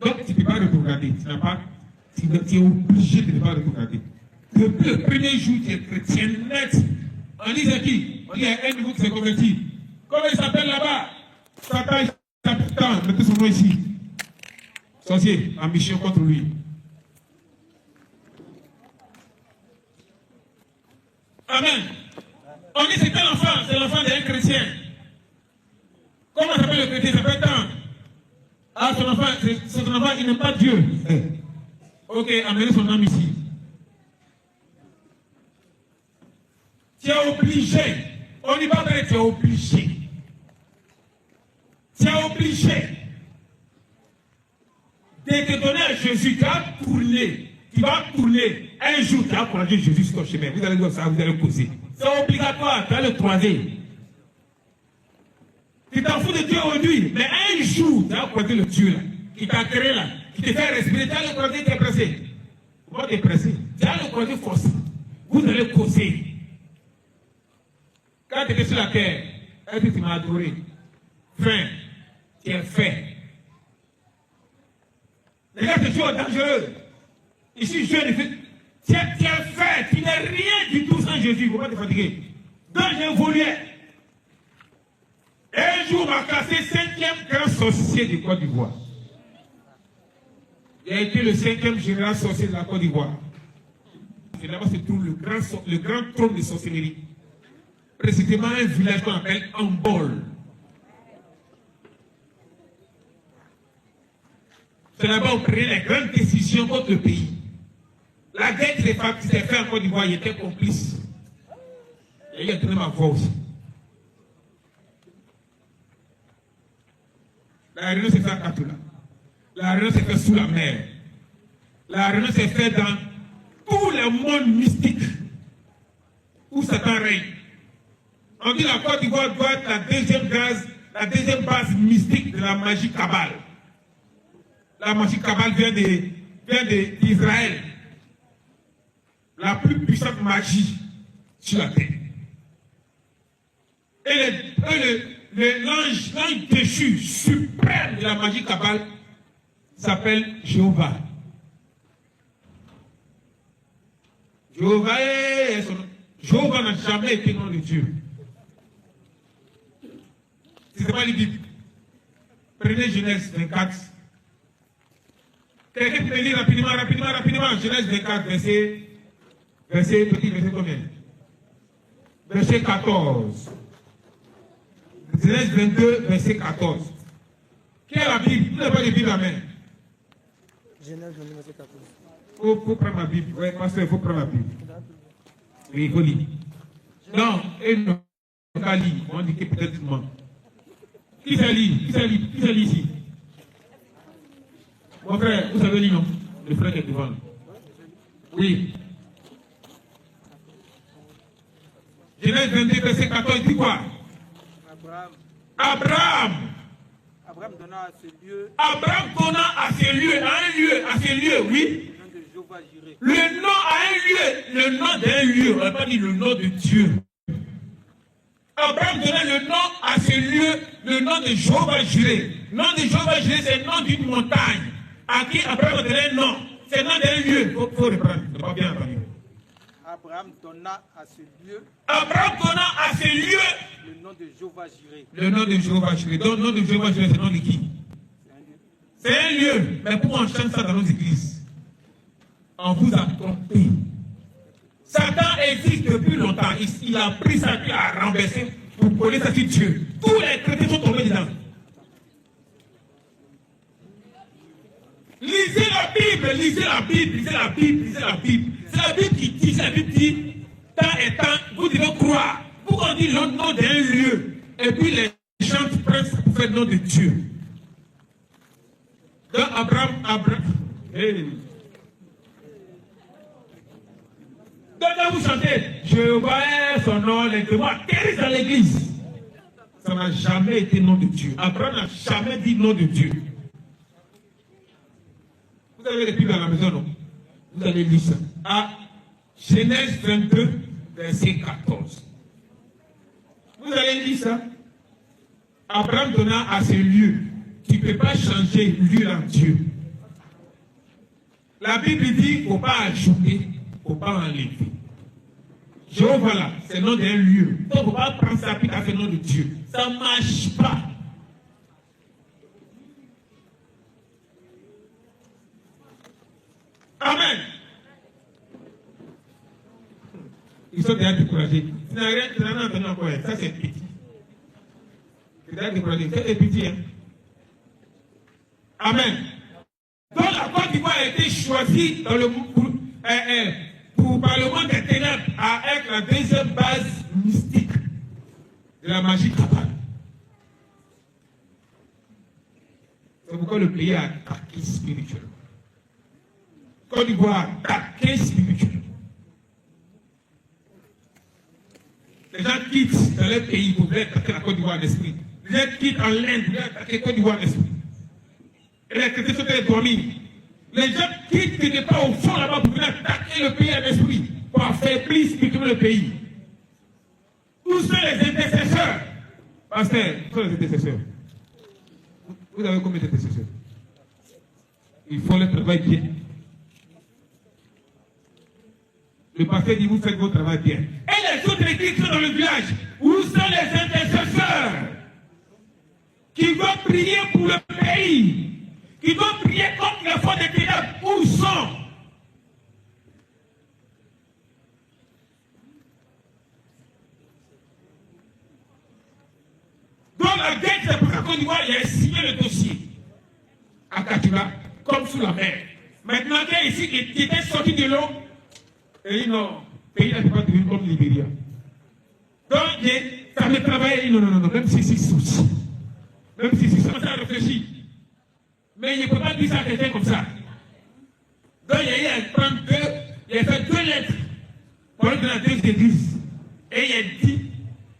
Donc, tu ne peux pas regarder. Tu es obligé de ne pas regarder. Depuis le premier jour, tu es chrétien net. On dit c'est qui? On dit un nouveau qui s'est converti. Comment il s'appelle là-bas? Satan, il s'appelle. Mettez son nom ici. Sorcier, en mission contre lui. Amen. On dit c'est quel enfant? C'est l'enfant d'un chrétien. Comment s'appelle le chrétien? Il s'appelle tant. Ah, son enfant, il n'aime pas Dieu. Ok, amenez son âme ici. Tu es obligé. On n'y va pas, tu es obligé. Tu es obligé de te donner à Jésus. Tu vas tourner. Tu vas tourner. Un jour, tu vas croiser Jésus sur ton chemin. Vous allez voir ça, vous allez causer. C'est obligatoire, tu vas le croiser. Tu t'en fous de Dieu aujourd'hui, mais un jour, tu vas croiser le Dieu là, qui t'a créé là, qui te fait respirer, tu vas le croiser, tu es pressé. Pourquoi tu es pressé? Tu vas le croiser force. Vous allez causer. Quand tu étais sur la terre, est-ce que tu m'as adoré? Fin, tu es fait. Les gars, c'est toujours dangereux. Ici, je tu es fait, tu n'es rien du tout sans Jésus, il ne faut pas te fatiguer. Donc j'évoluais. Un jour, on m'a cassé 5e grand sorcier de Côte d'Ivoire. Il a été le 5e général sorcier de la Côte d'Ivoire. Et là-bas se trouve le grand trône de sorcellerie. Précisément un village qu'on appelle Ambol. C'est là-bas où on prenait les grandes décisions contre le pays. La guerre qui s'est faite en Côte d'Ivoire, il était complice. Et il a donné ma voix aussi. La réunion s'est faite à Katoula. La réunion s'est faite sous la mer. La réunion s'est faite dans tout le monde mystique où Satan règne. On dit la Côte d'Ivoire doit être la deuxième base mystique de la magie Kabbale. La magie Kabbale vient d'Israël. La plus puissante magie sur la terre. Et l'ange déchu suprême de la magie Kabbale s'appelle Jéhovah. Jéhovah n'a jamais été nom de Dieu. C'est pas la Bible. Prenez Genèse 24. Quelqu'un peut lire rapidement. Genèse 24, verset combien? Verset 14. Genèse 22, verset 14. Qui est la Bible? Vous n'avez pas de Bible, amen. Genèse 22, verset 14. Il faut prendre la Bible. Oui, pasteur, il faut prendre la Bible. Oui, il faut lire. Non, et non, il faut lire. On dit que peut-être moi. Qui ça lit? Qui ça lit ici? Mon frère, vous savez lire, non? Le frère qui est devant. Oui. Genèse 22, verset 14, il dit quoi? Abraham donna à ce lieu. Abraham donna à ce lieu, oui. Le nom à un lieu, le nom d'un lieu, on n'a pas dit le nom de Dieu. Abraham donna le nom à ce lieu, le nom de Jéhovah Jireh. Le nom de Jéhovah Jireh, c'est le nom d'une montagne. À qui Abraham a donné un nom? C'est le nom d'un lieu. Il faut reprendre, c'est pas bien entendu. Abraham donna à ce lieu. Le nom de Jéhovah Jireh. Le nom de Jéhovah Jireh. Donc, le nom de Jéhovah Jireh, c'est le nom de qui? C'est un lieu. Mais pourquoi on chante ça dans nos églises? On vous a trompé. Satan existe depuis longtemps. Il a pris ça, il a renversé pour coller ça sur Dieu. Tous les chrétiens sont tombés dedans. Lisez la Bible. C'est la Bible qui dit, temps et temps, vous devez croire. Pourquoi on dit le nom d'un lieu? Et puis les gens prennent ça pour faire le nom de Dieu. Donc Abraham. Hey. Donc quand vous chantez, Jéhovah est son nom, les démons atterrissent dans l'église. Ça n'a jamais été nom de Dieu. Abraham n'a jamais dit nom de Dieu. Vous avez les Bibles à la maison, non? Vous allez lire ça. À Genèse 22, verset 14. Vous allez lire ça. Abraham donna à ce lieu. Tu ne peux pas changer lieu en Dieu. La Bible dit qu'il ne faut pas ajouter, il ne faut pas enlever. Jéhovah là, c'est le nom d'un lieu. Donc il ne faut pas prendre ça puis faire le nom de Dieu. Ça ne marche pas. Amen. Ils sont déjà découragés. Tu n'as rien entendu encore. Ça c'est petit. Tu es déjà découragé. C'est petit. Hein? Amen. Donc la Côte d'Ivoire a été choisie dans le par le monde des ténèbres à être la deuxième base mystique de la magie cabale. C'est pourquoi le pays a attaqué spirituellement. Côte d'Ivoire a attaqué spirituellement. Les gens quittent dans leur pays pour attaquer la Côte d'Ivoire d'esprit. Les gens quittent en l'Inde pour attaquer la Côte d'Ivoire d'esprit. Et les chrétiens sont dormis. Les gens quittent qui n'étaient pas au fond là-bas pour venir attaquer le pays à l'esprit, pour affaiblir spirituellement le pays. Où sont les intercesseurs? Pasteur, où sont les intercesseurs? Vous avez combien d'intercesseurs? Il faut le travail bien. Le pasteur dit, vous faites votre travail bien. Et les autres églises sont dans le village. Où sont les intercesseurs qui vont prier pour le pays? Qui vont prier contre les forces des ténèbres? Où sont? Dans la guerre, c'est pour ça qu'on dit, il a signé le dossier à Katiba, comme sous la mer. Maintenant, il y a ici qui était sorti de l'eau, et il non, le pays n'a pas devenu comme Libéria. Donc, ça me travaille, non, même si c'est souci. Même si c'est ça, ça réfléchit. Mais il ne peut pas dire ça à quelqu'un comme ça. Donc il a fait deux lettres pour aller dans la deux églises. Et il a dit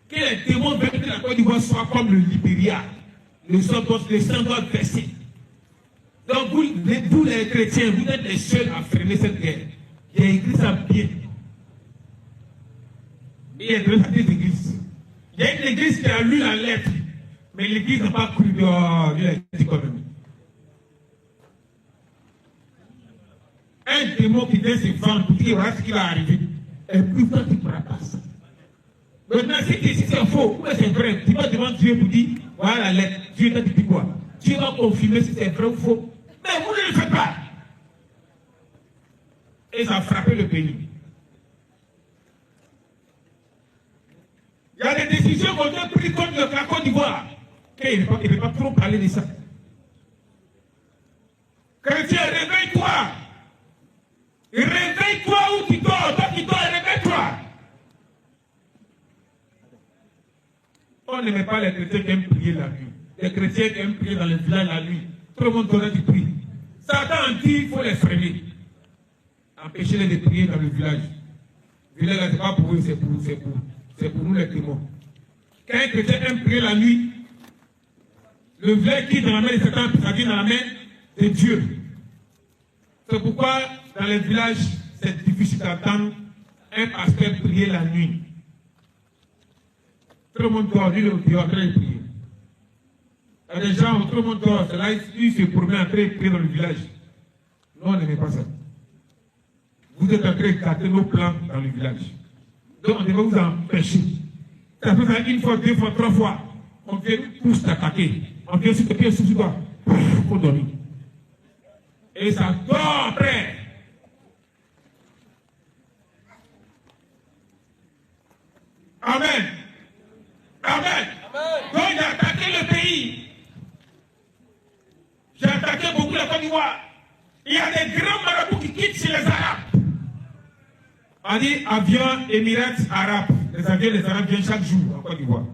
que les démons veulent que la Côte d'Ivoire soit comme le Libéria. Le sang doit verser. Donc vous les chrétiens, vous êtes les seuls à freiner cette guerre. Il a écrit ça bien. Il a écrit ça deux églises. Il y a une église qui a lu la lettre, mais l'église n'a pas cru. Oh, il a dit quand même. Un démon qui vient se vendre pour dire voilà ce qui va arriver. Et plus tard, tu ne pourras pas ça. Maintenant, si c'est faux, ou c'est vrai, tu vas devant Dieu pour dire voilà la lettre. Dieu t'a dit quoi? Dieu va confirmer si c'est vrai ou faux. Mais vous ne le faites pas. Et ça a frappé le pays. Il y a des décisions qu'on a prises contre la Côte d'Ivoire. Et il ne peut pas trop parler de ça. Chrétien, réveille-toi. Réveille-toi où tu dors. Toi qui dors, réveille-toi. On n'aimait pas les chrétiens qui aiment prier la nuit. Les chrétiens qui aiment prier dans les villages la nuit. Tout le monde donnait du prix. Satan dit qu'il faut les freiner. Empêcher-les de prier dans le village. Le village, ce n'est pas pour eux, c'est pour nous les démons. Quand un chrétien aime prier la nuit, le village qui est dans la main de Satan, ça vient dans la main de Dieu. C'est pourquoi dans les villages, c'est difficile d'entendre un pasteur prier la nuit. Tout le monde dort, lui, il est en train de prier. Il y a des gens, tout le monde dort, c'est là, il se promène en train de prier dans le village. Non, on n'aimait pas ça. Vous êtes en train de gâter nos plans dans le village. Donc, on devait vous empêcher. Ça fait ça une fois, deux fois, trois fois. On vient tous t'attaquer. On vient sur tes pieds, sur toi. Pour dormir. Et ça dort après. Amen. Amen. Donc, j'ai attaqué le pays. J'ai attaqué beaucoup la Côte d'Ivoire. Il y a des grands marabouts qui quittent chez les Arabes. On dit avions Émirats arabes. Les avions des Arabes viennent chaque jour en Côte d'Ivoire.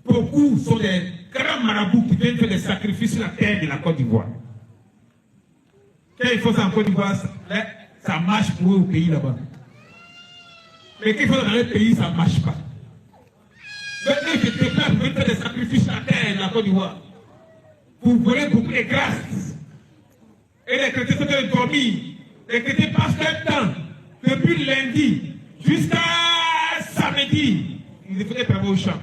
Beaucoup sont des grands marabouts qui viennent faire des sacrifices sur la terre de la Côte d'Ivoire. Quand il faut ça en Côte d'Ivoire, ça marche pour eux au pays là-bas. Mais quand il faut dans le pays, ça ne marche pas. Maintenant, je déclare pour faire des sacrifices sur la terre de la Côte d'Ivoire. Vous voulez beaucoup de grâce. Et les chrétiens sont de dormir. Les chrétiens passent leur temps, depuis lundi jusqu'à samedi. Ils font des travaux au champ.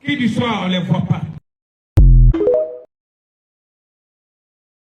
Qui du soir, on ne les voit pas.